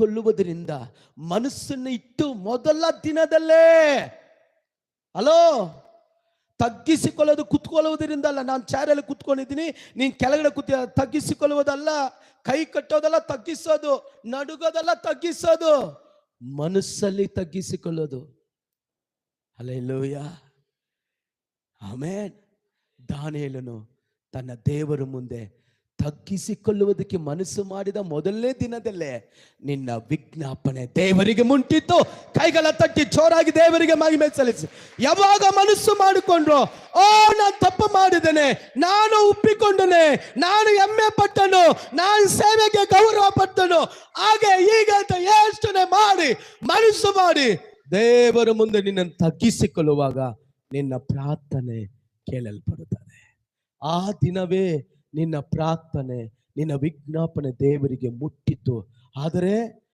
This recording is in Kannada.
ಕೊಳ್ಳುವುದರಿಂದ ಮನಸ್ಸನ್ನು ಇಟ್ಟು ಮೊದಲ ದಿನದಲ್ಲೇ ಹಲೋ ತಗ್ಗಿಸಿಕೊಳ್ಳೋದು ಕುತ್ಕೊಳ್ಳುವುದರಿಂದ ಅಲ್ಲ. ನಾನು ಚಾರಲ್ಲಿ ಕುತ್ಕೊಂಡಿದ್ದೀನಿ, ನೀನ್ ಕೆಳಗಡೆ ತಗ್ಗಿಸಿಕೊಳ್ಳುವುದಲ್ಲ, ಕೈ ಕಟ್ಟೋದಲ್ಲ ತಗ್ಗಿಸೋದು, ನಡುಗೋದಲ್ಲ ತಗ್ಗಿಸೋದು, ಮನಸ್ಸಲ್ಲಿ ತಗ್ಗಿಸಿಕೊಳ್ಳೋದು. Hallelujah, amen. ದಾನಿಯೇಲನು ತನ್ನ ದೇವರ ಮುಂದೆ ತಗ್ಗಿಸಿಕೊಳ್ಳುವುದಕ್ಕೆ ಮನಸ್ಸು ಮಾಡಿದ ಮೊದಲನೇ ದಿನದಲ್ಲೇ ನಿನ್ನ ವಿಜ್ಞಾಪನೆ ದೇವರಿಗೆ ಮುಟ್ಟಿತ್ತು. ಕೈಗಳ ತಟ್ಟಿ ಜೋರಾಗಿ ದೇವರಿಗೆ ಮಹಿಮೆ ಸಲ್ಲಿಸಿ. ಯಾವಾಗ ಮನಸ್ಸು ಮಾಡಿಕೊಂಡ್ರು, ಓ ನಾನು ತಪ್ಪು ಮಾಡಿದ್ದೇನೆ, ನಾನು ಒಪ್ಪಿಕೊಂಡನೆ, ನಾನು ಹೆಮ್ಮೆ ಪಟ್ಟನು, ನಾನು ಸೇವೆಗೆ ಗೌರವ ಪಟ್ಟನು, ಹಾಗೆ ಈಗ ಅಂತ ಯೋಚನೆ ಮಾಡಿ ಮನಸ್ಸು ಮಾಡಿ ದೇವರ ಮುಂದೆ ನಿನ್ನನ್ನು ತಗ್ಗಿಸಿಕೊಳ್ಳುವಾಗ ನಿನ್ನ ಪ್ರಾರ್ಥನೆ ಕೇಳಲ್ಪಡುತ್ತದೆ. ಆ ದಿನವೇ ನಿನ್ನ ಪ್ರಾರ್ಥನೆ, ನಿನ್ನ ವಿಜ್ಞಾಪನೆ ದೇವರಿಗೆ ಮುಟ್ಟಿತು. ಆದರೆ